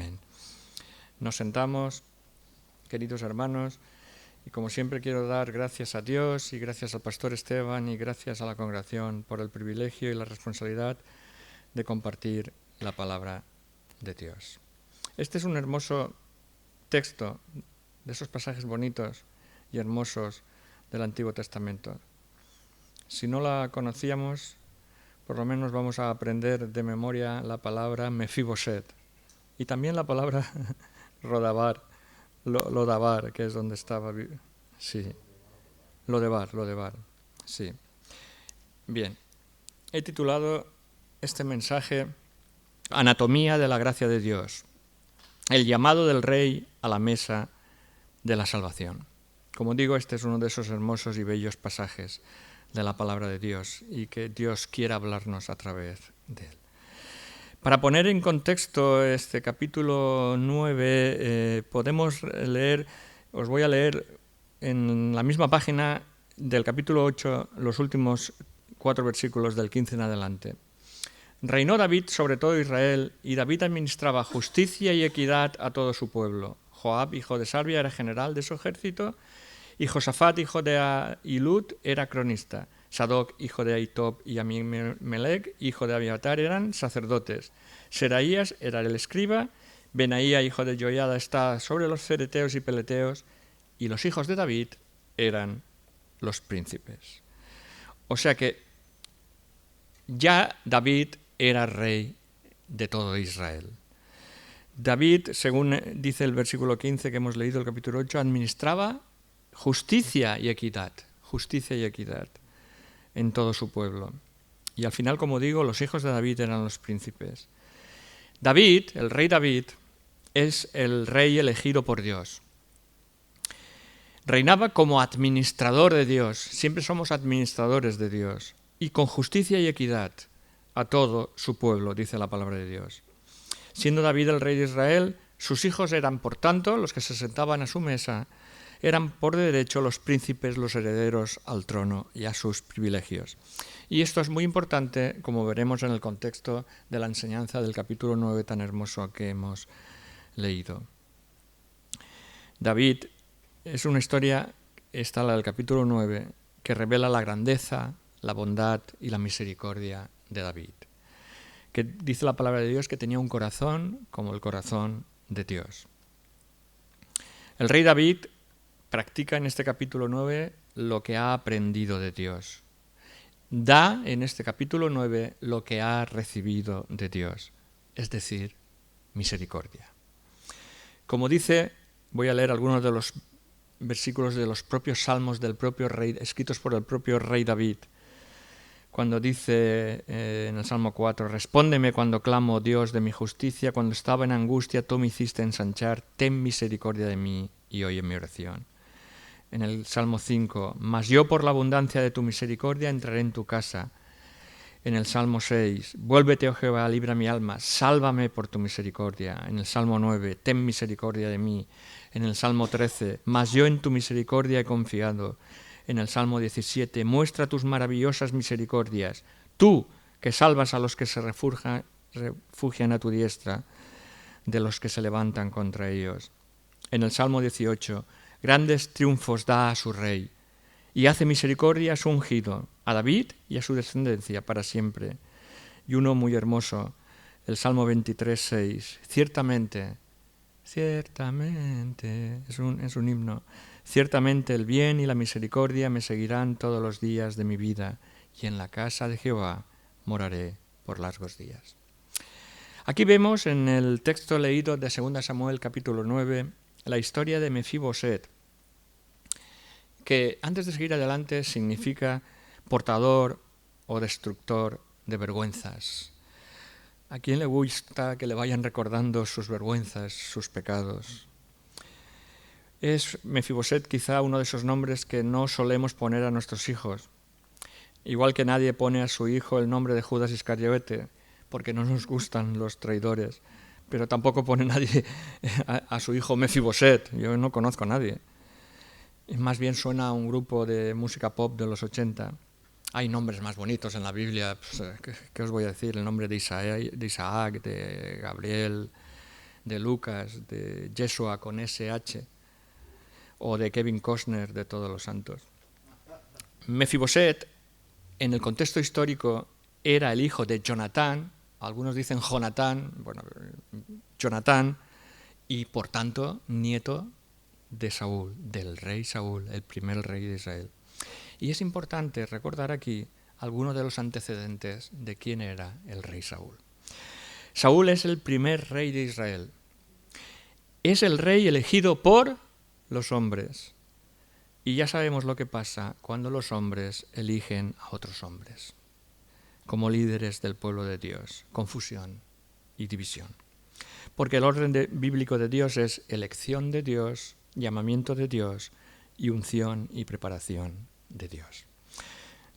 Amén. Nos sentamos, queridos hermanos, y como siempre quiero dar gracias a Dios y gracias al pastor Esteban y gracias a la congregación por el privilegio y la responsabilidad de compartir la palabra de Dios. Este es un hermoso texto de esos pasajes bonitos y hermosos del Antiguo Testamento. Si no la conocíamos, por lo menos vamos a aprender de memoria la palabra Mefiboset y también la palabra Lodabar, que es donde estaba. Sí, Lodebar, sí. Bien, he titulado este mensaje Anatomía de la gracia de Dios, el llamado del rey a la mesa de la salvación. Como digo, este es uno de esos hermosos y bellos pasajes de la palabra de Dios y que Dios quiera hablarnos a través de él. Para poner en contexto este capítulo 9, podemos leer, os voy a leer en la misma página del capítulo 8 los últimos 4 versículos del 15 en adelante. Reinó David sobre todo Israel, y David administraba justicia y equidad a todo su pueblo. Joab, hijo de Sarvia, era general de su ejército, y Josafat, hijo de Ahilud, era cronista. Sadoc, hijo de Ahitob, y Amimelec, hijo de Abiatar, eran sacerdotes. Seraías era el escriba, Benaía, hijo de Joiada, estaba sobre los cereteos y peleteos, y los hijos de David eran los príncipes. O sea que ya David era rey de todo Israel. David, según dice el versículo 15 que hemos leído, el capítulo 8, administraba justicia y equidad en todo su pueblo. Y al final, como digo, los hijos de David eran los príncipes. David, el rey David, es el rey elegido por Dios. Reinaba como administrador de Dios, siempre somos administradores de Dios, y con justicia y equidad a todo su pueblo, dice la palabra de Dios. Siendo David el rey de Israel, sus hijos eran, por tanto, los que se sentaban a su mesa, eran por derecho los príncipes, los herederos al trono y a sus privilegios. Y esto es muy importante, como veremos en el contexto de la enseñanza del capítulo 9 tan hermoso que hemos leído. David es una historia, esta la del capítulo 9, que revela la grandeza, la bondad y la misericordia de David. Que dice la palabra de Dios que tenía un corazón como el corazón de Dios. El rey David practica en este capítulo 9 lo que ha aprendido de Dios. Da en este capítulo 9 lo que ha recibido de Dios, es decir, misericordia. Como dice, voy a leer algunos de los versículos de los propios salmos del propio rey, escritos por el propio rey David, cuando dice en el Salmo 4, respóndeme cuando clamo, Dios de mi justicia, cuando estaba en angustia, tú me hiciste ensanchar, ten misericordia de mí y oye mi oración. En el Salmo 5, mas yo por la abundancia de tu misericordia entraré en tu casa. En el Salmo 6, vuélvete, oh Jehová, libra mi alma, sálvame por tu misericordia. En el Salmo 9, ten misericordia de mí. En el Salmo 13, mas yo en tu misericordia he confiado. En el Salmo 17, muestra tus maravillosas misericordias, tú que salvas a los que se refugian a tu diestra, de los que se levantan contra ellos. En el Salmo 18, grandes triunfos da a su rey, y hace misericordia a su ungido, a David y a su descendencia para siempre. Y uno muy hermoso, el Salmo 23, 6, ciertamente, es un himno, ciertamente el bien y la misericordia me seguirán todos los días de mi vida, y en la casa de Jehová moraré por largos días. Aquí vemos en el texto leído de 2 Samuel capítulo 9 la historia de Mefiboset, que antes de seguir adelante significa portador o destructor de vergüenzas. ¿A quién le gusta que le vayan recordando sus vergüenzas, sus pecados? Es Mefiboset quizá uno de esos nombres que no solemos poner a nuestros hijos. Igual que nadie pone a su hijo el nombre de Judas Iscariote, porque no nos gustan los traidores. Pero tampoco pone nadie a su hijo Mefiboset. Yo no conozco a nadie. Más bien suena a un grupo de música pop de los 80. Hay nombres más bonitos en la Biblia. Pues, ¿qué os voy a decir? El nombre de Isaac, de Gabriel, de Lucas, de Yeshua con SH, o de Kevin Costner de Todos los Santos. Mefiboset, en el contexto histórico, era el hijo de Jonatán, algunos dicen Jonatán, bueno, Jonatán, y por tanto nieto de Saúl, del rey Saúl, el primer rey de Israel. Y es importante recordar aquí algunos de los antecedentes de quién era el rey Saúl. Saúl es el primer rey de Israel. Es el rey elegido por los hombres. Y ya sabemos lo que pasa cuando los hombres eligen a otros hombres como líderes del pueblo de Dios. Confusión y división. Porque el orden bíblico de Dios es elección de Dios, llamamiento de Dios y unción y preparación de Dios.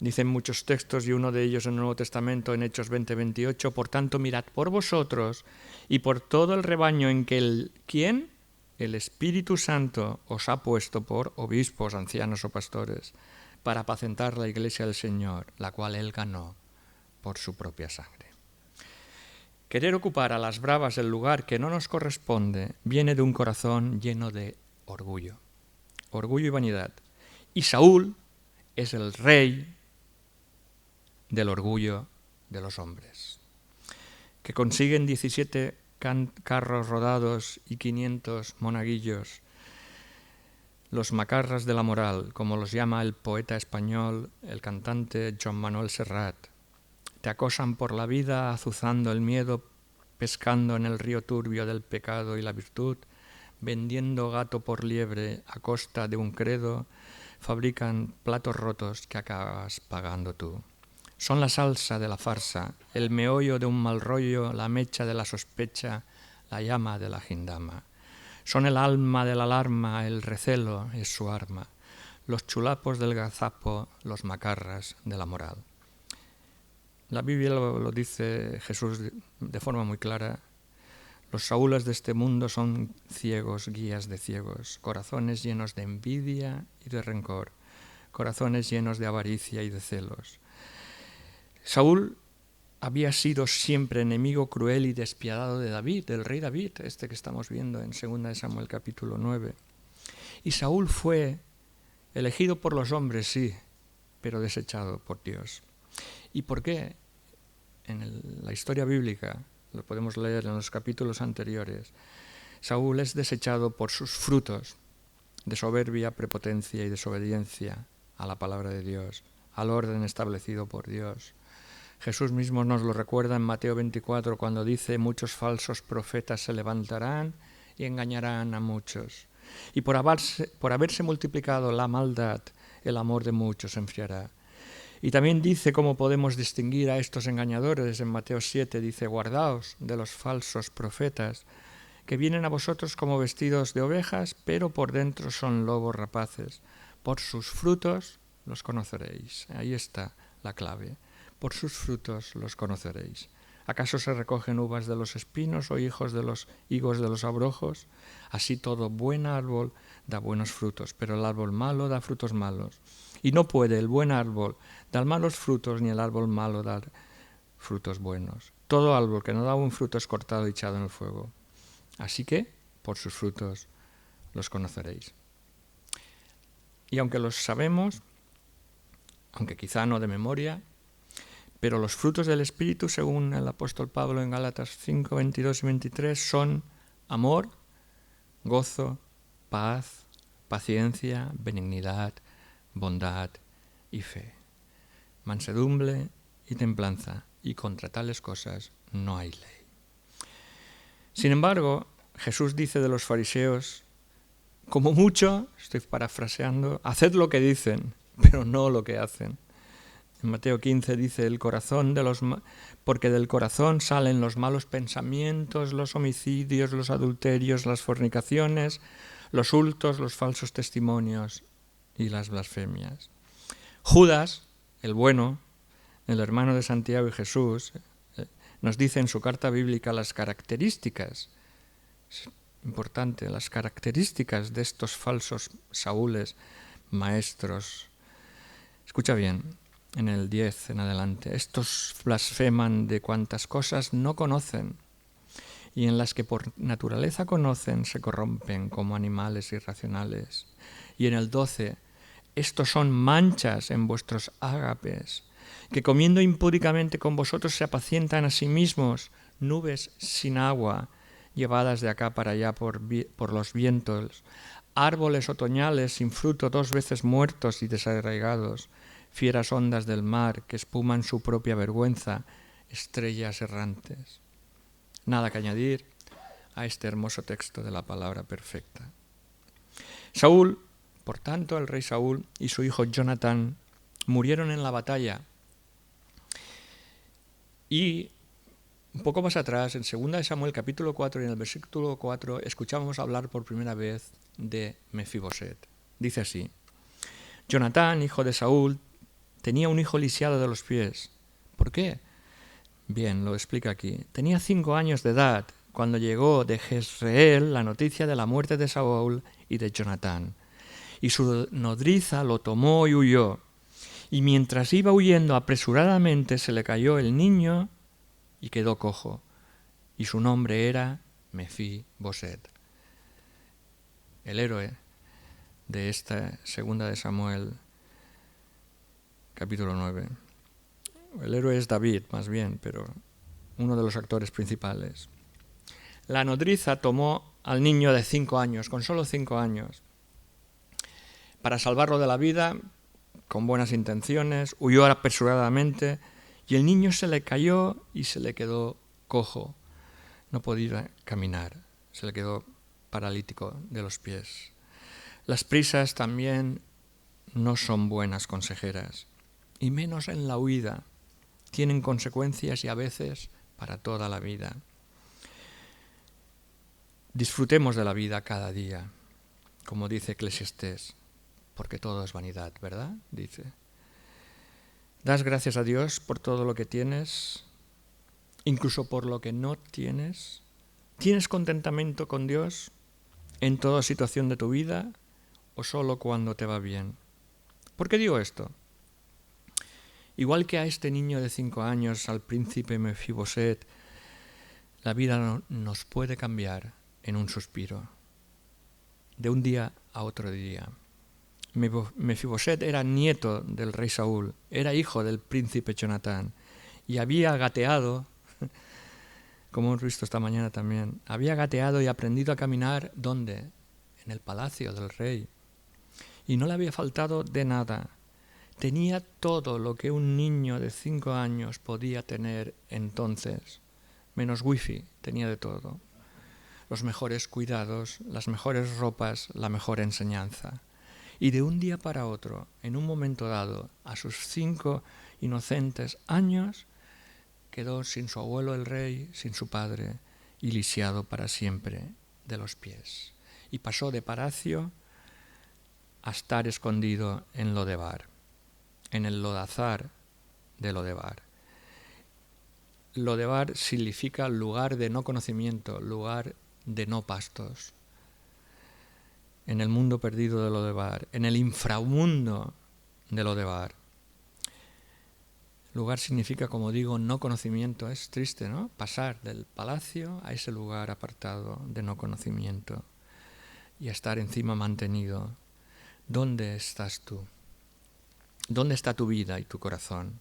Dicen muchos textos y uno de ellos en el Nuevo Testamento en Hechos 20:28, por tanto mirad por vosotros y por todo el rebaño en que ¿quién? El Espíritu Santo os ha puesto por obispos, ancianos o pastores para apacentar la iglesia del Señor, la cual Él ganó por su propia sangre. Querer ocupar a las bravas el lugar que no nos corresponde viene de un corazón lleno de orgullo y vanidad. Y Saúl es el rey del orgullo de los hombres, que consiguen 17 carros rodados y 500 monaguillos, los macarras de la moral, como los llama el poeta español, el cantante Joan Manuel Serrat. Te acosan por la vida azuzando el miedo, pescando en el río turbio del pecado y la virtud, vendiendo gato por liebre a costa de un credo, fabrican platos rotos que acabas pagando tú. Son la salsa de la farsa, el meollo de un mal rollo, la mecha de la sospecha, la llama de la gindama. Son el alma de la alarma, el recelo es su arma, los chulapos del gazapo, los macarras de la moral. La Biblia lo dice Jesús de forma muy clara. Los Saúles de este mundo son ciegos, guías de ciegos, corazones llenos de envidia y de rencor, corazones llenos de avaricia y de celos. Saúl había sido siempre enemigo cruel y despiadado de David, del rey David, este que estamos viendo en 2 Samuel capítulo 9. Y Saúl fue elegido por los hombres, sí, pero desechado por Dios. ¿Y por qué? En la historia bíblica, lo podemos leer en los capítulos anteriores, Saúl es desechado por sus frutos de soberbia, prepotencia y desobediencia a la palabra de Dios, al orden establecido por Dios. Jesús mismo nos lo recuerda en Mateo 24 cuando dice: muchos falsos profetas se levantarán y engañarán a muchos. Y por haberse multiplicado la maldad, el amor de muchos se enfriará. Y también dice cómo podemos distinguir a estos engañadores. En Mateo 7 dice: guardaos de los falsos profetas, que vienen a vosotros como vestidos de ovejas, pero por dentro son lobos rapaces. Por sus frutos los conoceréis. Ahí está la clave. Por sus frutos los conoceréis. ¿Acaso se recogen uvas de los espinos o higos de los higos de los abrojos? Así todo buen árbol da buenos frutos, pero el árbol malo da frutos malos. Y no puede el buen árbol dar malos frutos, ni el árbol malo dar frutos buenos. Todo árbol que no da buen fruto es cortado y echado en el fuego. Así que, por sus frutos los conoceréis. Y aunque los sabemos, aunque quizá no de memoria, pero los frutos del Espíritu, según el apóstol Pablo en Gálatas 5, 22 y 23, son amor, gozo, paz, paciencia, benignidad, bondad y fe, mansedumbre y templanza, y contra tales cosas no hay ley. Sin embargo, Jesús dice de los fariseos: como mucho, estoy parafraseando, haced lo que dicen, pero no lo que hacen. En Mateo 15 dice: porque del corazón salen los malos pensamientos, los homicidios, los adulterios, las fornicaciones, los hurtos, los falsos testimonios y las blasfemias. Judas, el bueno, el hermano de Santiago y Jesús, nos dice en su carta bíblica las características, es importante, las características de estos falsos saúles, maestros. Escucha bien. En el 10 en adelante: estos blasfeman de cuantas cosas no conocen, y en las que por naturaleza conocen se corrompen como animales irracionales. Y en el 12, estos son manchas en vuestros ágapes, que comiendo impúdicamente con vosotros se apacientan a sí mismos, nubes sin agua, llevadas de acá para allá por los vientos, árboles otoñales sin fruto 2 veces muertos y desarraigados, fieras ondas del mar que espuman su propia vergüenza, estrellas errantes. Nada que añadir a este hermoso texto de la palabra perfecta. Saúl, por tanto, el rey Saúl y su hijo Jonatán murieron en la batalla. Y un poco más atrás, en 2 Samuel capítulo 4 y en el versículo 4, escuchamos hablar por primera vez de Mefiboset. Dice así: Jonatán, hijo de Saúl, tenía un hijo lisiado de los pies. ¿Por qué? Bien, lo explica aquí. Tenía 5 años de edad cuando llegó de Jezreel la noticia de la muerte de Saúl y de Jonatán. Y su nodriza lo tomó y huyó. Y mientras iba huyendo apresuradamente se le cayó el niño y quedó cojo. Y su nombre era Mefiboset. El héroe de esta 2 Samuel capítulo 9. El héroe es David, más bien, pero uno de los actores principales. La nodriza tomó al niño de 5 años, con solo 5 años, para salvarlo de la vida, con buenas intenciones, huyó apresuradamente y el niño se le cayó y se le quedó cojo. No podía caminar, se le quedó paralítico de los pies. Las prisas también no son buenas consejeras, y menos en la huida. Tienen consecuencias y a veces para toda la vida. Disfrutemos de la vida cada día, como dice Eclesiastés, porque todo es vanidad, ¿verdad? Dice. Das gracias a Dios por todo lo que tienes, incluso por lo que no tienes. ¿Tienes contentamiento con Dios en toda situación de tu vida o solo cuando te va bien? ¿Por qué digo esto? Igual que a este niño de 5 años, al príncipe Mefiboset, la vida nos puede cambiar en un suspiro, de un día a otro día. Mefiboset era nieto del rey Saúl, era hijo del príncipe Jonatán y había gateado, como hemos visto esta mañana también, había gateado y aprendido a caminar, ¿dónde? En el palacio del rey. Y no le había faltado de nada. Tenía todo lo que un niño de 5 años podía tener entonces, menos wifi, tenía de todo. Los mejores cuidados, las mejores ropas, la mejor enseñanza. Y de un día para otro, en un momento dado, a sus 5 inocentes años, quedó sin su abuelo el rey, sin su padre, y lisiado para siempre de los pies. Y pasó de palacio a estar escondido en Lodebar, en el lodazar de Lodebar. Lodebar significa lugar de no conocimiento, lugar de no pastos. En el mundo perdido de Lodebar, en el inframundo de Lodebar. Lugar significa, como digo, no conocimiento. Es triste, ¿no? Pasar del palacio a ese lugar apartado de no conocimiento y a estar encima mantenido. ¿Dónde estás tú? ¿Dónde está tu vida y tu corazón?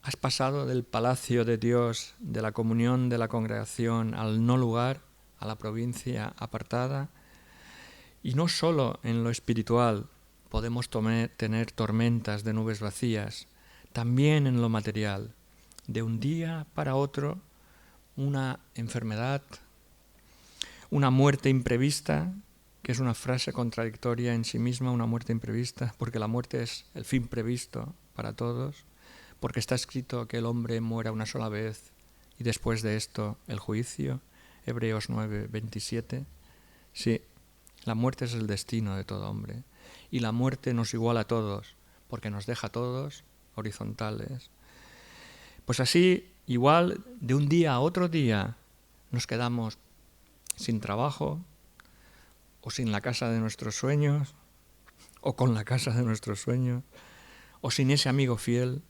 ¿Has pasado del palacio de Dios, de la comunión de la congregación, al no lugar, a la provincia apartada? Y no solo en lo espiritual podemos tener tormentas de nubes vacías, también en lo material. De un día para otro, una enfermedad, una muerte imprevista, que es una frase contradictoria en sí misma, una muerte imprevista, porque la muerte es el fin previsto para todos, porque está escrito que el hombre muera una sola vez y después de esto el juicio, Hebreos 9:27. Sí, la muerte es el destino de todo hombre y la muerte nos iguala a todos, porque nos deja a todos horizontales. Pues así, igual, de un día a otro día nos quedamos sin trabajo, o sin la casa de nuestros sueños, o con la casa de nuestros sueños, o sin ese amigo fiel,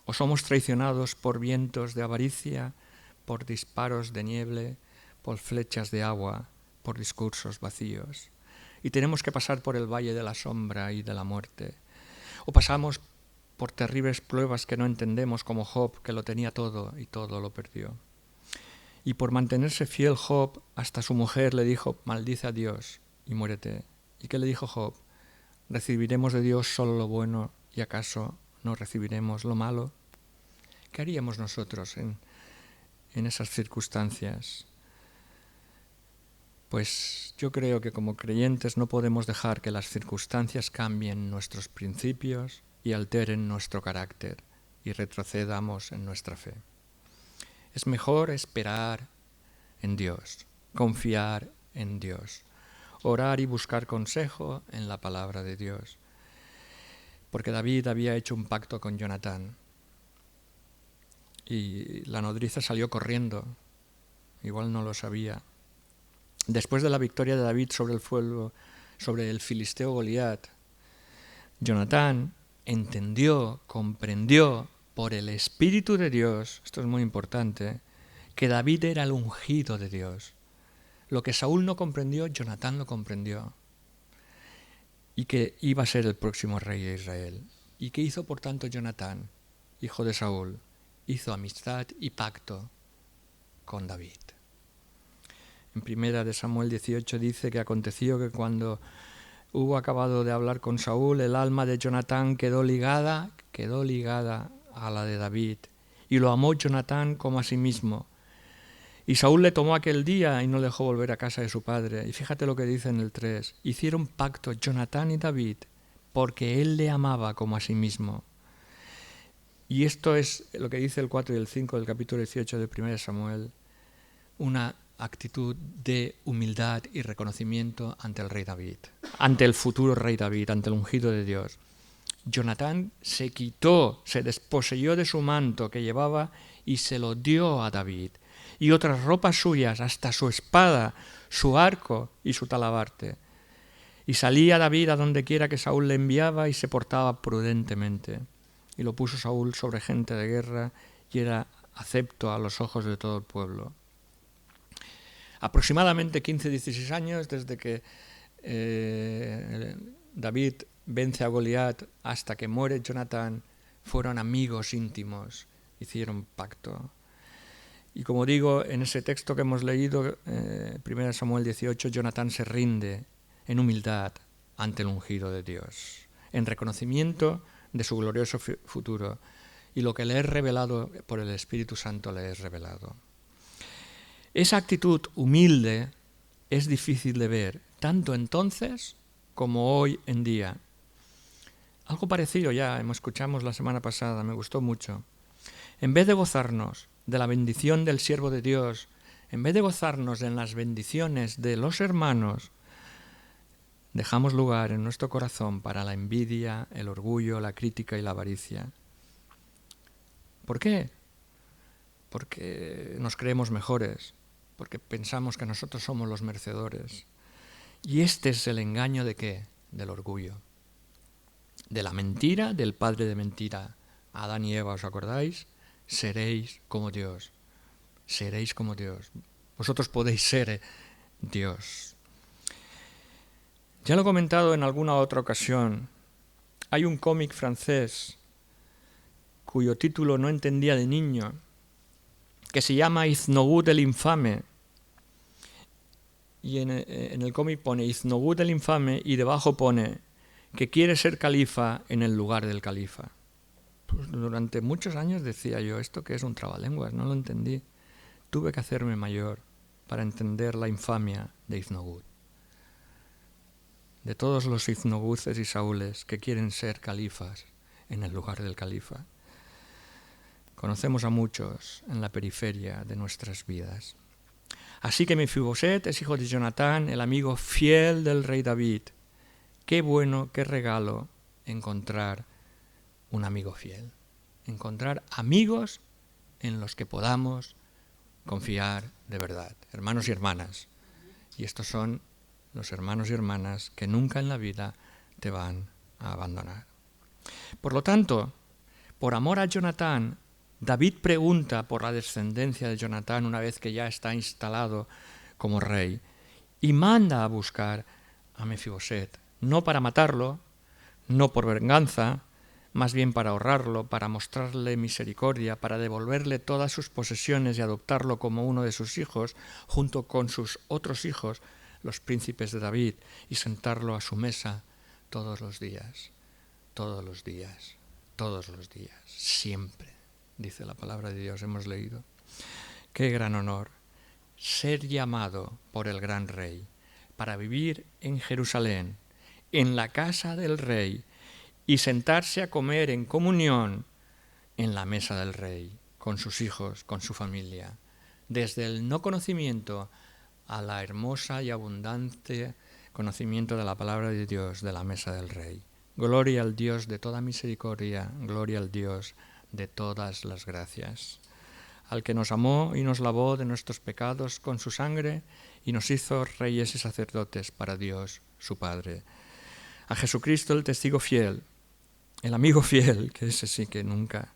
o somos traicionados por vientos de avaricia, por disparos de nieve, por flechas de agua, por discursos vacíos. Y tenemos que pasar por el valle de la sombra y de la muerte. O pasamos por terribles pruebas que no entendemos, como Job, que lo tenía todo y todo lo perdió. Y por mantenerse fiel Job, hasta su mujer le dijo: maldice a Dios y muérete. ¿Y qué le dijo Job? ¿Recibiremos de Dios solo lo bueno y acaso no recibiremos lo malo? ¿Qué haríamos nosotros en esas circunstancias? Pues yo creo que como creyentes no podemos dejar que las circunstancias cambien nuestros principios y alteren nuestro carácter y retrocedamos en nuestra fe. Es mejor esperar en Dios, confiar en Dios, orar y buscar consejo en la palabra de Dios. Porque David había hecho un pacto con Jonatán y la nodriza salió corriendo, igual no lo sabía. Después de la victoria de David sobre el filisteo Goliat, Jonatán entendió, comprendió por el Espíritu de Dios, esto es muy importante, que David era el ungido de Dios. Lo que Saúl no comprendió, Jonatán lo comprendió. Y que iba a ser el próximo rey de Israel. ¿Y qué hizo por tanto Jonatán, hijo de Saúl? Hizo amistad y pacto con David. En 1 Samuel 18 dice que aconteció que cuando hubo acabado de hablar con Saúl, el alma de Jonatán quedó ligada a la de David, y lo amó Jonatán como a sí mismo. Y Saúl le tomó aquel día y no le dejó volver a casa de su padre. Y fíjate lo que dice en el 3. Hicieron pacto Jonatán y David porque él le amaba como a sí mismo. Y esto es lo que dice el 4 y el 5 del capítulo 18 de 1 Samuel. Una actitud de humildad y reconocimiento ante el rey David, ante el futuro rey David, ante el ungido de Dios. Jonatán se desposeyó de su manto que llevaba y se lo dio a David, y otras ropas suyas, hasta su espada, su arco y su talabarte. Y salía David a donde quiera que Saúl le enviaba y se portaba prudentemente. Y lo puso Saúl sobre gente de guerra y era acepto a los ojos de todo el pueblo. Aproximadamente 15-16 años desde que David vence a Goliat hasta que muere Jonatán, fueron amigos íntimos, hicieron pacto. Y como digo, en ese texto que hemos leído, 1 Samuel 18, Jonatán se rinde en humildad ante el ungido de Dios, en reconocimiento de su glorioso futuro, y lo que le es revelado por el Espíritu Santo le es revelado. Esa actitud humilde es difícil de ver, tanto entonces como hoy en día. Algo parecido ya escuchamos la semana pasada, me gustó mucho. En vez de gozarnos de la bendición del siervo de Dios, en vez de gozarnos en las bendiciones de los hermanos, dejamos lugar en nuestro corazón para la envidia, el orgullo, la crítica y la avaricia. ¿Por qué? Porque nos creemos mejores, porque pensamos que nosotros somos los merecedores. Y este es el engaño ¿de qué? Del orgullo. De la mentira, del padre de mentira. Adán y Eva, ¿os acordáis? Seréis como Dios. Seréis como Dios. Vosotros podéis ser Dios. Ya lo he comentado en alguna otra ocasión. Hay un cómic francés cuyo título no entendía de niño, que se llama Iznogud el infame. Y en el cómic pone Iznogud el infame y debajo pone que quiere ser califa en el lugar del califa. Pues durante muchos años decía yo, ¿esto qué es un trabalenguas? No lo entendí. Tuve que hacerme mayor para entender la infamia de Iznogud. De todos los Iznoguces y Saúles que quieren ser califas en el lugar del califa. Conocemos a muchos en la periferia de nuestras vidas. Así que Mefiboset es hijo de Jonatán, el amigo fiel del rey David. Qué bueno, qué regalo encontrar un amigo fiel. Encontrar amigos en los que podamos confiar de verdad. Hermanos y hermanas. Y estos son los hermanos y hermanas que nunca en la vida te van a abandonar. Por lo tanto, por amor a Jonatán, David pregunta por la descendencia de Jonatán una vez que ya está instalado como rey, y manda a buscar a Mefiboset, no para matarlo, no por venganza, más bien para ahorrarlo, para mostrarle misericordia, para devolverle todas sus posesiones y adoptarlo como uno de sus hijos, junto con sus otros hijos, los príncipes de David, y sentarlo a su mesa todos los días, todos los días, todos los días, siempre, dice la palabra de Dios, hemos leído. Qué gran honor ser llamado por el gran rey para vivir en Jerusalén, en la casa del rey, y sentarse a comer en comunión en la mesa del rey, con sus hijos, con su familia, desde el no conocimiento a la hermosa y abundante conocimiento de la palabra de Dios de la mesa del rey. Gloria al Dios de toda misericordia, gloria al Dios de todas las gracias, al que nos amó y nos lavó de nuestros pecados con su sangre y nos hizo reyes y sacerdotes para Dios, su Padre. A Jesucristo, el testigo fiel, el amigo fiel, que ese sí que nunca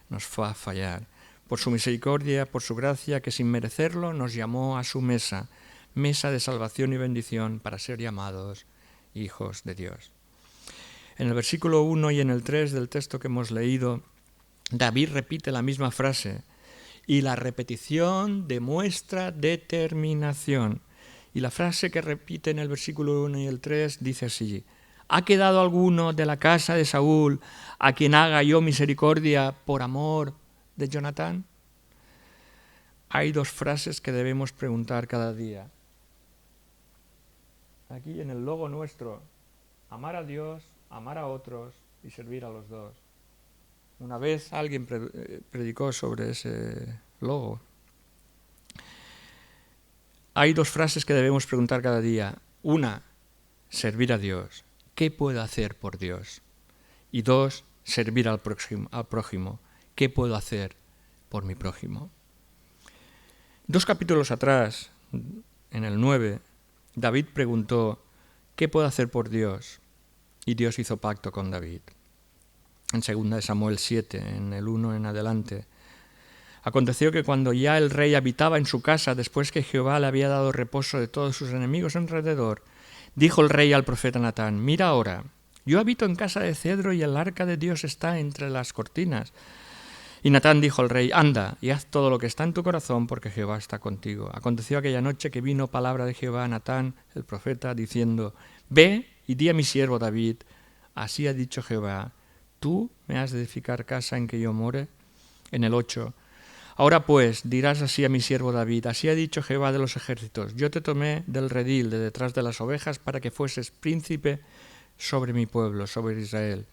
nos fue a fallar, por su misericordia, por su gracia, que sin merecerlo nos llamó a su mesa, mesa de salvación y bendición para ser llamados hijos de Dios. En el versículo 1 y en el 3 del texto que hemos leído, David repite la misma frase, y la repetición demuestra determinación. Y la frase que repite en el versículo 1 y el 3 dice así: ¿ha quedado alguno de la casa de Saúl a quien haga yo misericordia por amor de Jonatán? Hay dos frases que debemos preguntar cada día. Aquí en el logo nuestro, amar a Dios, amar a otros y servir a los dos. Una vez alguien predicó sobre ese logo. Hay dos frases que debemos preguntar cada día. Una, servir a Dios. ¿Qué puedo hacer por Dios? Y dos, servir al prójimo. ¿Qué puedo hacer por mi prójimo? 2 capítulos atrás, en el 9, David preguntó, ¿qué puedo hacer por Dios? Y Dios hizo pacto con David. En 2 Samuel 7, en el 1 en adelante, aconteció que cuando ya el rey habitaba en su casa, después que Jehová le había dado reposo de todos sus enemigos alrededor, dijo el rey al profeta Natán, mira ahora, yo habito en casa de cedro y el arca de Dios está entre las cortinas. Y Natán dijo al rey, anda y haz todo lo que está en tu corazón, porque Jehová está contigo. Aconteció aquella noche que vino palabra de Jehová a Natán, el profeta, diciendo, ve y di a mi siervo David, así ha dicho Jehová, ¿tú me has de edificar casa en que yo more? En el 8, ahora pues dirás así a mi siervo David, así ha dicho Jehová de los ejércitos, yo te tomé del redil de detrás de las ovejas para que fueses príncipe sobre mi pueblo, sobre Israel.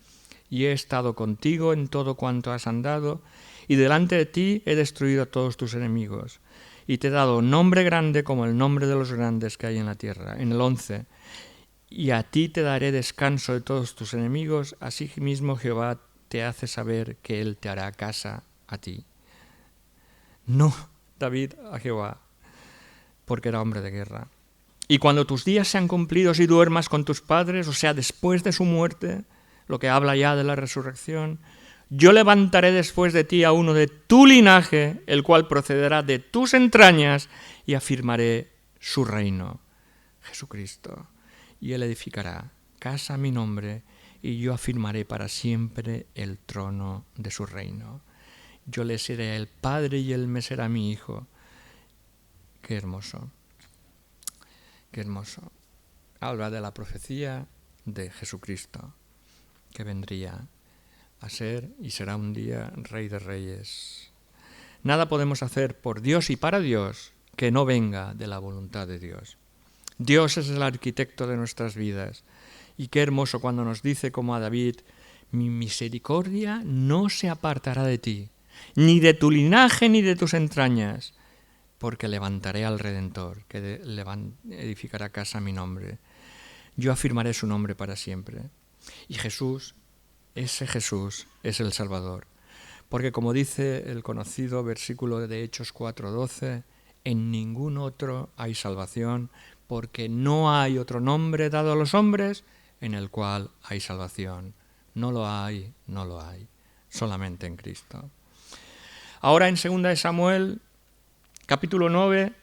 Y he estado contigo en todo cuanto has andado, y delante de ti he destruido a todos tus enemigos. Y te he dado nombre grande como el nombre de los grandes que hay en la tierra. En el 11, y a ti te daré descanso de todos tus enemigos, así mismo Jehová te hace saber que él te hará casa a ti. No, David, a Jehová, porque era hombre de guerra. Y cuando tus días sean cumplidos y duermas con tus padres, o sea, después de su muerte, lo que habla ya de la resurrección, yo levantaré después de ti a uno de tu linaje, el cual procederá de tus entrañas, y afirmaré su reino, Jesucristo. Y él edificará casa a mi nombre, y yo afirmaré para siempre el trono de su reino. Yo le seré el padre y él me será mi hijo. Qué hermoso, qué hermoso. Habla de la profecía de Jesucristo, que vendría a ser y será un día Rey de Reyes. Nada podemos hacer por Dios y para Dios que no venga de la voluntad de Dios. Dios es el arquitecto de nuestras vidas. Y qué hermoso cuando nos dice como a David, mi misericordia no se apartará de ti, ni de tu linaje ni de tus entrañas, porque levantaré al Redentor, que edificará casa a mi nombre. Yo afirmaré su nombre para siempre. Y Jesús, ese Jesús, es el Salvador. Porque como dice el conocido versículo de Hechos 4:12, en ningún otro hay salvación, porque no hay otro nombre dado a los hombres en el cual hay salvación. No lo hay, no lo hay. Solamente en Cristo. Ahora en 2 Samuel, capítulo 9,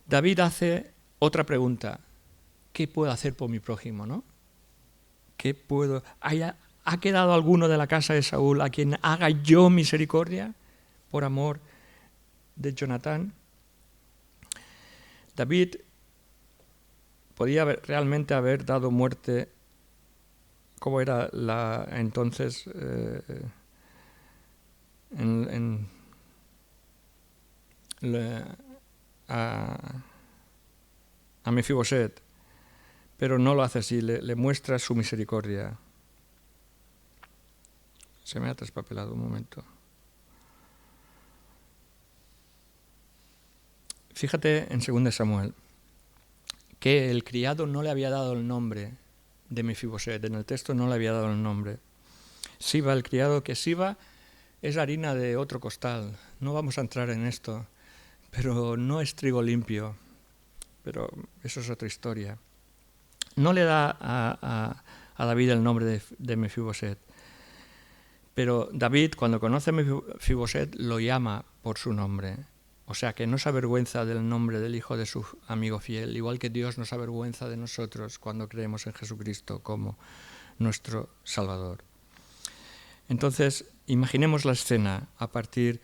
David hace otra pregunta. ¿Qué puedo hacer por mi prójimo, no? ¿Qué puedo? ¿Ha quedado alguno de la casa de Saúl a quien haga yo misericordia por amor de Jonatán? David podía realmente haber dado muerte, como era entonces a Mefiboset, pero no lo hace así, le muestra su misericordia. Se me ha traspapelado un momento. Fíjate en 2 Samuel que el criado no le había dado el nombre de Mefiboset, en el texto no le había dado el nombre. Siba, el criado, que Siba es harina de otro costal, no vamos a entrar en esto, pero no es trigo limpio, pero eso es otra historia. No le da a David el nombre de Mefiboset, pero David, cuando conoce a Mefiboset, lo llama por su nombre. O sea que no se avergüenza del nombre del hijo de su amigo fiel, igual que Dios nos avergüenza de nosotros cuando creemos en Jesucristo como nuestro Salvador. Entonces, imaginemos la escena a partir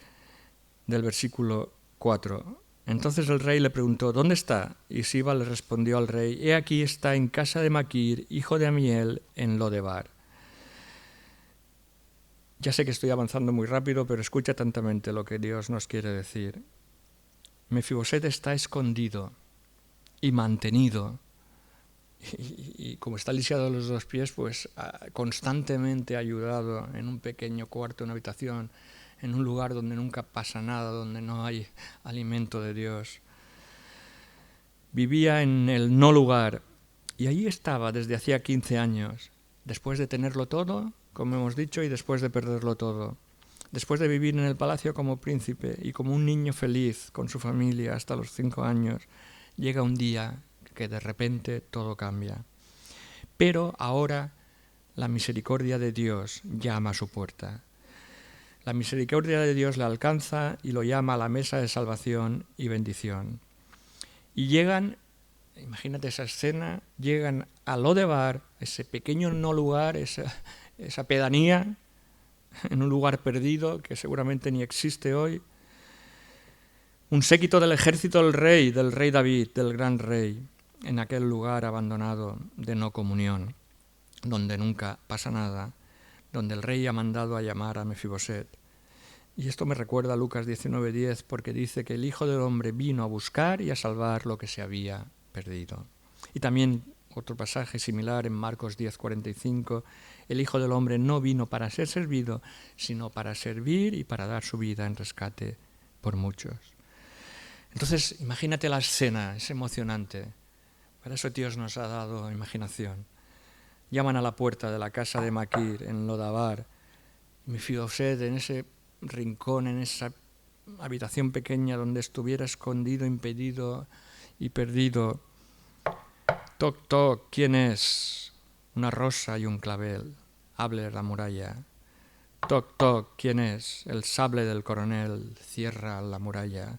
del versículo 4. Entonces el rey le preguntó, ¿dónde está? Y Siba le respondió al rey, he aquí está en casa de Maquir, hijo de Amiel, en Lodebar. Ya sé que estoy avanzando muy rápido, pero escucha atentamente lo que Dios nos quiere decir. Mefiboset está escondido y mantenido, y como está lisiado de los 2 pies, pues constantemente ayudado en un pequeño cuarto, una habitación, en un lugar donde nunca pasa nada, donde no hay alimento de Dios. Vivía en el no lugar, y allí estaba desde hacía 15 años, después de tenerlo todo, como hemos dicho, y después de perderlo todo. Después de vivir en el palacio como príncipe y como un niño feliz con su familia hasta los 5 años, llega un día que de repente todo cambia. Pero ahora la misericordia de Dios llama a su puerta. La misericordia de Dios le alcanza y lo llama a la mesa de salvación y bendición. Y llegan, imagínate esa escena, llegan a Lodebar, ese pequeño no lugar, esa pedanía, en un lugar perdido que seguramente ni existe hoy, un séquito del ejército del rey David, del gran rey, en aquel lugar abandonado de no comunión, donde nunca pasa nada, donde el rey ha mandado a llamar a Mefiboset. Y esto me recuerda a Lucas 19:10, porque dice que el Hijo del Hombre vino a buscar y a salvar lo que se había perdido. Y también otro pasaje similar en Marcos 10:45, el Hijo del Hombre no vino para ser servido, sino para servir y para dar su vida en rescate por muchos. Entonces, imagínate la escena, es emocionante. Para eso Dios nos ha dado imaginación. Llaman a la puerta de la casa de Maquir, en Lodabar. Mefiboset, en ese rincón, en esa habitación pequeña donde estuviera escondido, impedido y perdido. Toc, toc, ¿quién es? Una rosa y un clavel. Hable la muralla. Toc, toc, ¿quién es? El sable del coronel. Cierra la muralla.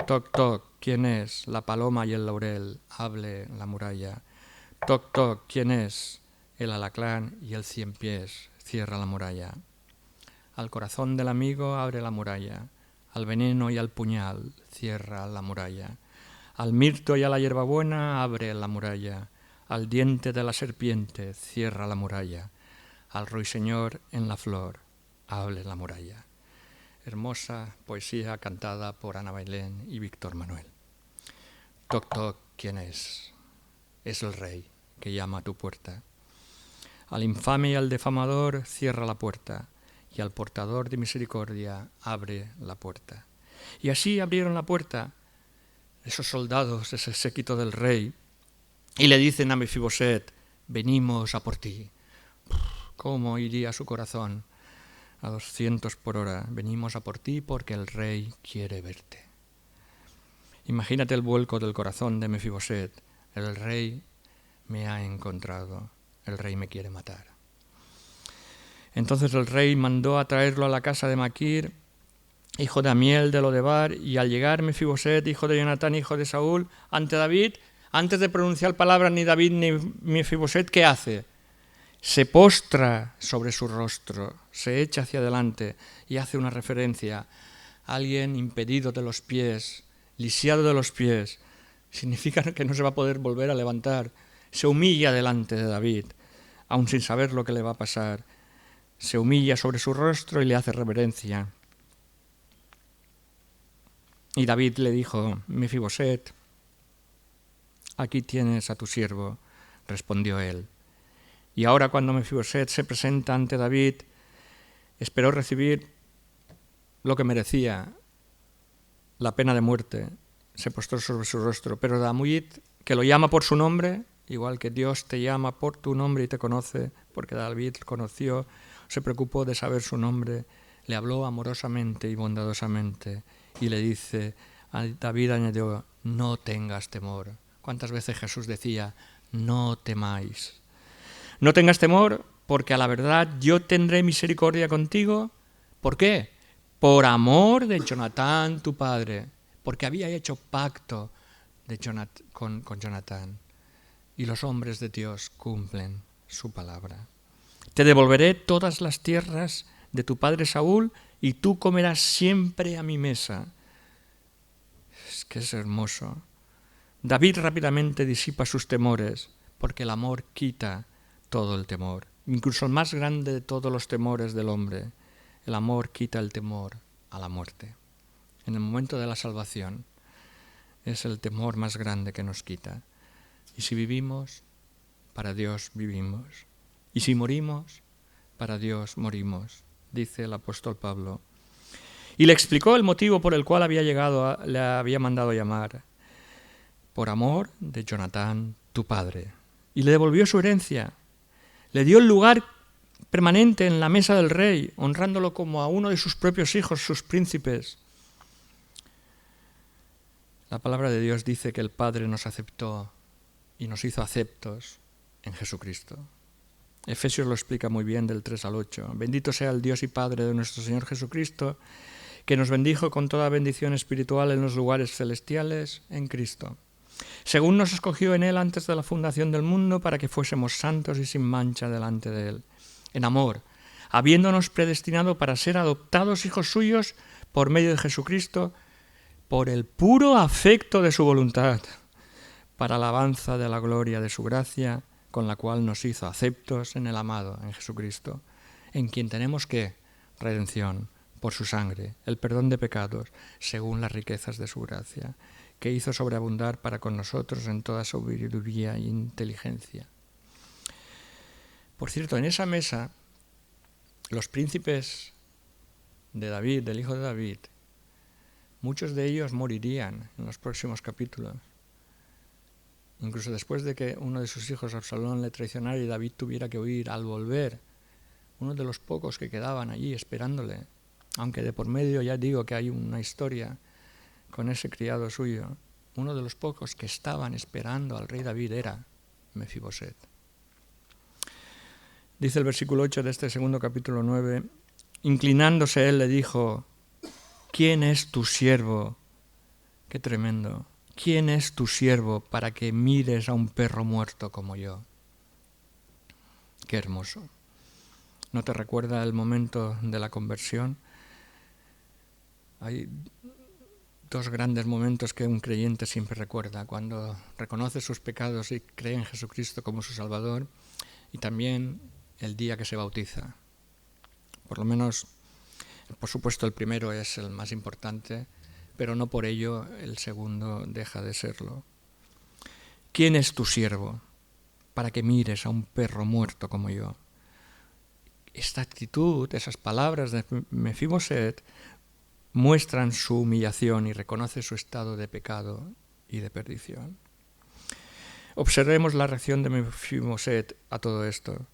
Toc, toc, ¿quién es? La paloma y el laurel. Hable la muralla. Toc, toc, ¿quién es? El alacrán y el 100 pies. Cierra la muralla. Al corazón del amigo abre la muralla. Al veneno y al puñal cierra la muralla. Al mirto y a la hierbabuena abre la muralla. Al diente de la serpiente cierra la muralla. Al ruiseñor en la flor abre la muralla. Hermosa poesía cantada por Ana Bailén y Víctor Manuel. Toc, toc, ¿quién es? Es el rey que llama a tu puerta. Al infame y al defamador cierra la puerta, y al portador de misericordia abre la puerta. Y así abrieron la puerta esos soldados, ese séquito del rey, y le dicen a Mefiboset, venimos a por ti. ¿Cómo iría su corazón a 200 por hora? Venimos a por ti porque el rey quiere verte. Imagínate el vuelco del corazón de Mefiboset. El rey me ha encontrado, el rey me quiere matar. Entonces el rey mandó a traerlo a la casa de Maquir hijo de Amiel de Lodebar, y al llegar Mefiboset, hijo de Jonatán, hijo de Saúl, ante David, antes de pronunciar palabras ni David ni Mefiboset, ¿qué hace? Se postra sobre su rostro, se echa hacia adelante y hace una referencia. Alguien impedido de los pies, lisiado de los pies, significa que no se va a poder volver a levantar. Se humilla delante de David, aun sin saber lo que le va a pasar. Se humilla sobre su rostro y le hace reverencia. Y David le dijo: Mefiboset, aquí tienes a tu siervo, respondió él. Y ahora cuando Mefiboset se presenta ante David, esperó recibir lo que merecía, la pena de muerte. Se postró sobre su rostro. Pero David, que lo llama por su nombre, igual que Dios te llama por tu nombre y te conoce, porque David conoció, se preocupó de saber su nombre, le habló amorosamente y bondadosamente y le dice, a David añadió, no tengas temor. ¿Cuántas veces Jesús decía, no temáis? No tengas temor, porque a la verdad yo tendré misericordia contigo. ¿Por qué? Por amor de Jonatán, tu padre, porque había hecho pacto con Jonatán. Y los hombres de Dios cumplen su palabra. Te devolveré todas las tierras de tu padre Saúl y tú comerás siempre a mi mesa. Es que es hermoso. David rápidamente disipa sus temores, porque el amor quita todo el temor. Incluso el más grande de todos los temores del hombre, el amor quita el temor a la muerte. En el momento de la salvación es el temor más grande que nos quita. Y si vivimos, para Dios vivimos. Y si morimos, para Dios morimos, dice el apóstol Pablo. Y le explicó el motivo por el cual le había mandado llamar. Por amor de Jonatán, tu padre. Y le devolvió su herencia. Le dio el lugar permanente en la mesa del rey, honrándolo como a uno de sus propios hijos, sus príncipes. La palabra de Dios dice que el Padre nos aceptó y nos hizo aceptos en Jesucristo. Efesios lo explica muy bien del 3 al 8. Bendito sea el Dios y Padre de nuestro Señor Jesucristo, que nos bendijo con toda bendición espiritual en los lugares celestiales en Cristo, según nos escogió en Él antes de la fundación del mundo para que fuésemos santos y sin mancha delante de Él, en amor, habiéndonos predestinado para ser adoptados hijos suyos por medio de Jesucristo, por el puro afecto de su voluntad, para alabanza de la gloria de su gracia, con la cual nos hizo aceptos en el amado, en Jesucristo, en quien tenemos ¿qué? Redención por su sangre, el perdón de pecados, según las riquezas de su gracia, que hizo sobreabundar para con nosotros en toda sabiduría e inteligencia. Por cierto, en esa mesa, los príncipes de David, del hijo de David, muchos de ellos morirían en los próximos capítulos. Incluso después de que uno de sus hijos, Absalón, le traicionara y David tuviera que huir, al volver, uno de los pocos que quedaban allí esperándole, aunque de por medio ya digo que hay una historia con ese criado suyo, uno de los pocos que estaban esperando al rey David era Mefiboset. Dice el versículo 8 de este segundo capítulo 9, inclinándose él le dijo, ¿quién es tu siervo? Qué tremendo. ¿Quién es tu siervo para que mires a un perro muerto como yo? Qué hermoso. ¿No te recuerda el momento de la conversión? Hay dos grandes momentos que un creyente siempre recuerda, cuando reconoce sus pecados y cree en Jesucristo como su Salvador, y también el día que se bautiza. Por lo menos, por supuesto, el primero es el más importante, pero no por ello el segundo deja de serlo. ¿Quién es tu siervo para que mires a un perro muerto como yo? Esta actitud, esas palabras de Mefiboset muestran su humillación y reconoce su estado de pecado y de perdición. Observemos la reacción de Mefiboset a todo esto.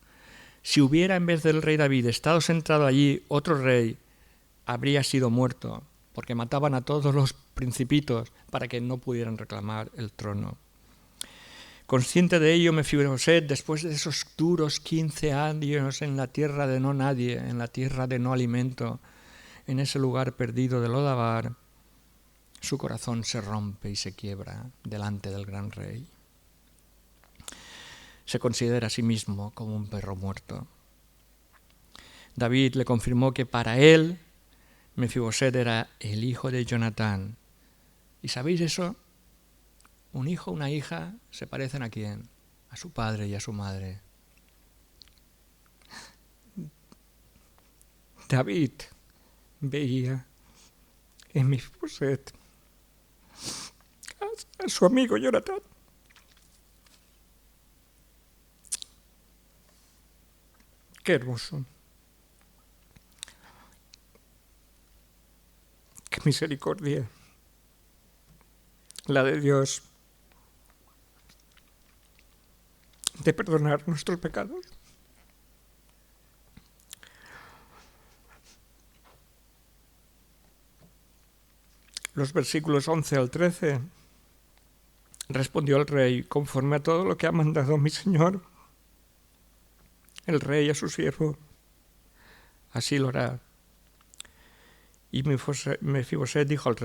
Si hubiera en vez del rey David estado sentado allí otro rey, habría sido muerto, porque mataban a todos los principitos para que no pudieran reclamar el trono. Consciente de ello, Mefiboset, después de esos duros 15 años en la tierra de no nadie, en la tierra de no alimento, en ese lugar perdido de Lodabar, su corazón se rompe y se quiebra delante del gran rey. Se considera a sí mismo como un perro muerto. David le confirmó que para él Mefiboset era el hijo de Jonatán. ¿Y sabéis eso? Un hijo o una hija se parecen ¿a quién? A su padre y a su madre. David veía en Mefiboset a su amigo Jonatán. Qué hermoso. Qué misericordia. La de Dios de perdonar nuestros pecados. Los versículos 11 al 13. Respondió el rey: conforme a todo lo que ha mandado mi señor, el rey a su siervo, así lo hará. Y Mefiboset dijo el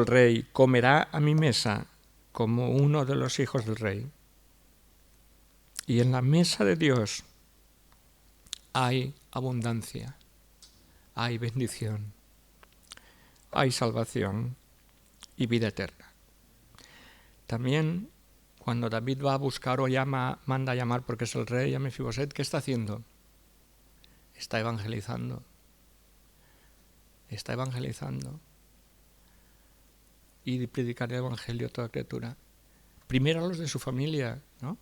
rey, comerá a mi mesa como uno de los hijos del rey. Y en la mesa de Dios hay abundancia, hay bendición, hay salvación y vida eterna. También cuando David va a buscar o manda a llamar porque es el rey a Mefiboset, ¿qué está haciendo? Está evangelizando. Está evangelizando. Y predicar el evangelio a toda criatura. Primero a los de su familia, ¿no?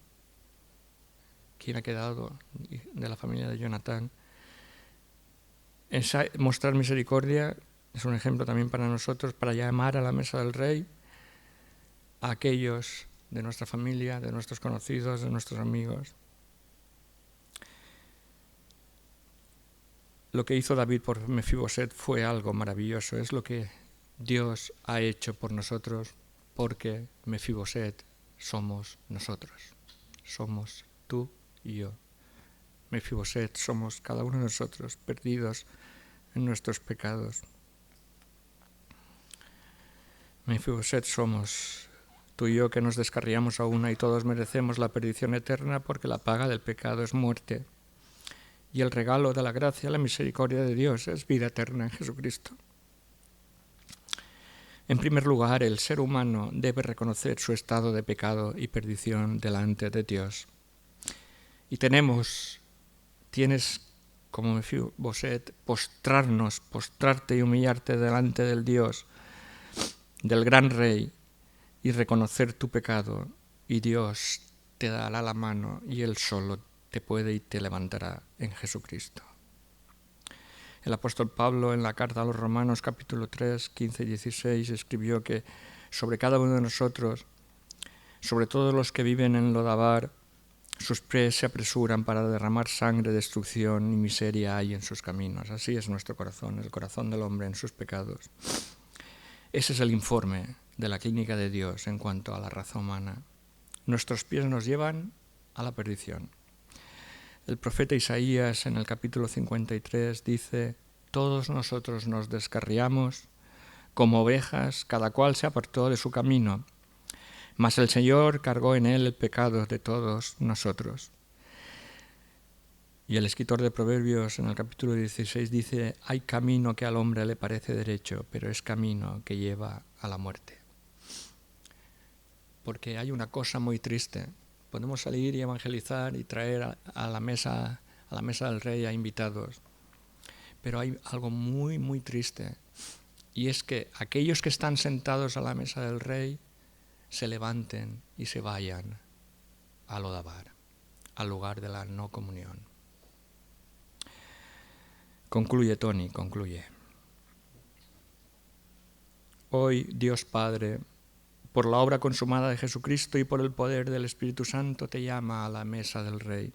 ¿Quién ha quedado de la familia de Jonatán? Mostrar misericordia es un ejemplo también para nosotros, para llamar a la mesa del rey a aquellos de nuestra familia, de nuestros conocidos, de nuestros amigos. Lo que hizo David por Mefiboset fue algo maravilloso, es lo que Dios ha hecho por nosotros, porque Mefiboset somos nosotros, somos tú y yo. Mefiboset somos cada uno de nosotros, perdidos en nuestros pecados. Mefiboset somos tú y yo, que nos descarriamos a una y todos merecemos la perdición eterna, porque la paga del pecado es muerte. Y el regalo de la gracia, la misericordia de Dios es vida eterna en Jesucristo. En primer lugar, el ser humano debe reconocer su estado de pecado y perdición delante de Dios. Y tienes como Mefiboset, postrarte y humillarte delante del Dios, del gran Rey, y reconocer tu pecado, y Dios te dará la mano y Él solo te puede y te levantará en Jesucristo. El apóstol Pablo en la carta a los Romanos capítulo 3, 15 y 16 escribió que sobre cada uno de nosotros, sobre todos los que viven en Lodabar, sus pies se apresuran para derramar sangre, destrucción y miseria hay en sus caminos. Así es nuestro corazón, el corazón del hombre en sus pecados. Ese es el informe de la clínica de Dios en cuanto a la raza humana. Nuestros pies nos llevan a la perdición. El profeta Isaías en el capítulo 53 dice: todos nosotros nos descarriamos como ovejas, cada cual se apartó de su camino, mas el Señor cargó en él el pecado de todos nosotros. Y el escritor de Proverbios en el capítulo 16 dice: hay camino que al hombre le parece derecho, pero es camino que lleva a la muerte. Porque hay una cosa muy triste. Podemos salir y evangelizar y traer a la mesa del rey a invitados. Pero hay algo muy, muy triste. Y es que aquellos que están sentados a la mesa del rey se levanten y se vayan a Lodabar, al lugar de la no comunión. Concluye Tony, concluye. Hoy Dios Padre, por la obra consumada de Jesucristo y por el poder del Espíritu Santo, te llama a la mesa del Rey.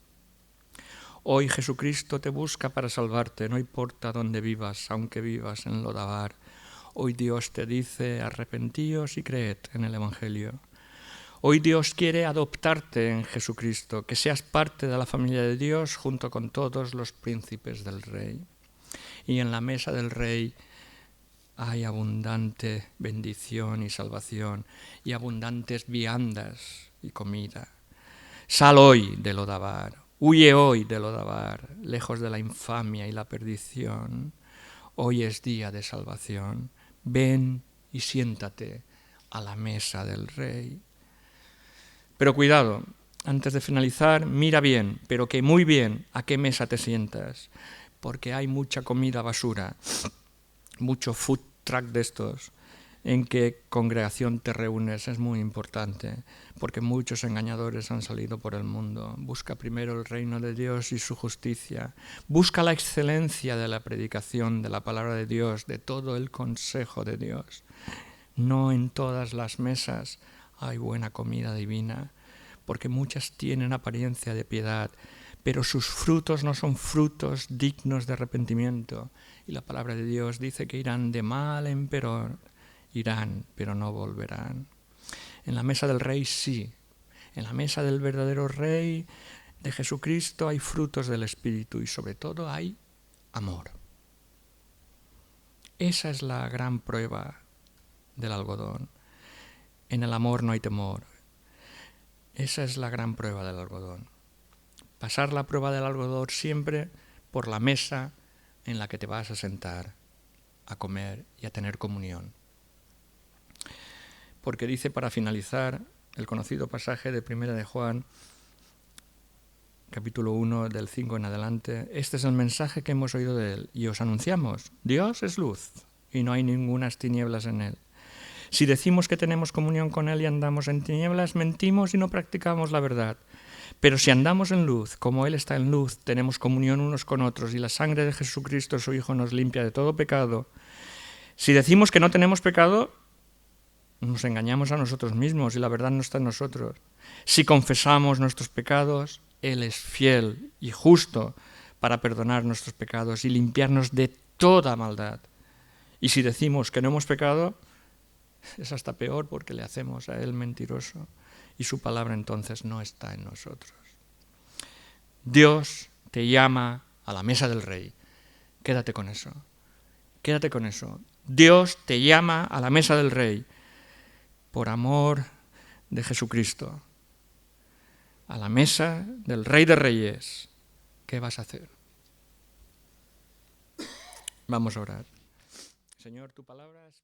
Hoy Jesucristo te busca para salvarte, no importa dónde vivas, aunque vivas en Lodabar. Hoy Dios te dice: arrepentíos y creed en el Evangelio. Hoy Dios quiere adoptarte en Jesucristo, que seas parte de la familia de Dios junto con todos los príncipes del Rey. y en la mesa del Rey hay abundante bendición y salvación y abundantes viandas y comida. Sal hoy de Lodabar, huye hoy de Lodabar, lejos de la infamia y la perdición. Hoy es día de salvación. Ven y siéntate a la mesa del Rey. Pero cuidado, antes de finalizar, mira bien, pero que muy bien, a qué mesa te sientas, porque hay mucha comida basura, mucho food truck de estos. En qué congregación te reúnes es muy importante, porque muchos engañadores han salido por el mundo. Busca primero el reino de Dios y su justicia. Busca la excelencia de la predicación de la palabra de Dios, de todo el consejo de Dios. No en todas las mesas hay buena comida divina, porque muchas tienen apariencia de piedad, pero sus frutos no son frutos dignos de arrepentimiento. Y la palabra de Dios dice que irán de mal en peor. Irán, pero no volverán. En la mesa del Rey sí. En la mesa del verdadero Rey de Jesucristo hay frutos del Espíritu y sobre todo hay amor. Esa es la gran prueba del algodón. En el amor no hay temor. Esa es la gran prueba del algodón. Pasar la prueba del algodón siempre por la mesa en la que te vas a sentar a comer y a tener comunión. Porque dice, para finalizar, el conocido pasaje de 1 de Juan, capítulo 1, del 5 en adelante, este es el mensaje que hemos oído de él y os anunciamos: Dios es luz y no hay ningunas tinieblas en él. Si decimos que tenemos comunión con él y andamos en tinieblas, mentimos y no practicamos la verdad. Pero si andamos en luz, como él está en luz, tenemos comunión unos con otros y la sangre de Jesucristo, su Hijo, nos limpia de todo pecado. Si decimos que no tenemos pecado, nos engañamos a nosotros mismos y la verdad no está en nosotros. Si confesamos nuestros pecados, Él es fiel y justo para perdonar nuestros pecados y limpiarnos de toda maldad. Y si decimos que no hemos pecado, es hasta peor porque le hacemos a Él mentiroso y su palabra entonces no está en nosotros. Dios te llama a la mesa del Rey. Quédate con eso. Quédate con eso. Dios te llama a la mesa del Rey. Por amor de Jesucristo, a la mesa del Rey de Reyes. ¿Qué vas a hacer? Vamos a orar. Señor, tu palabra es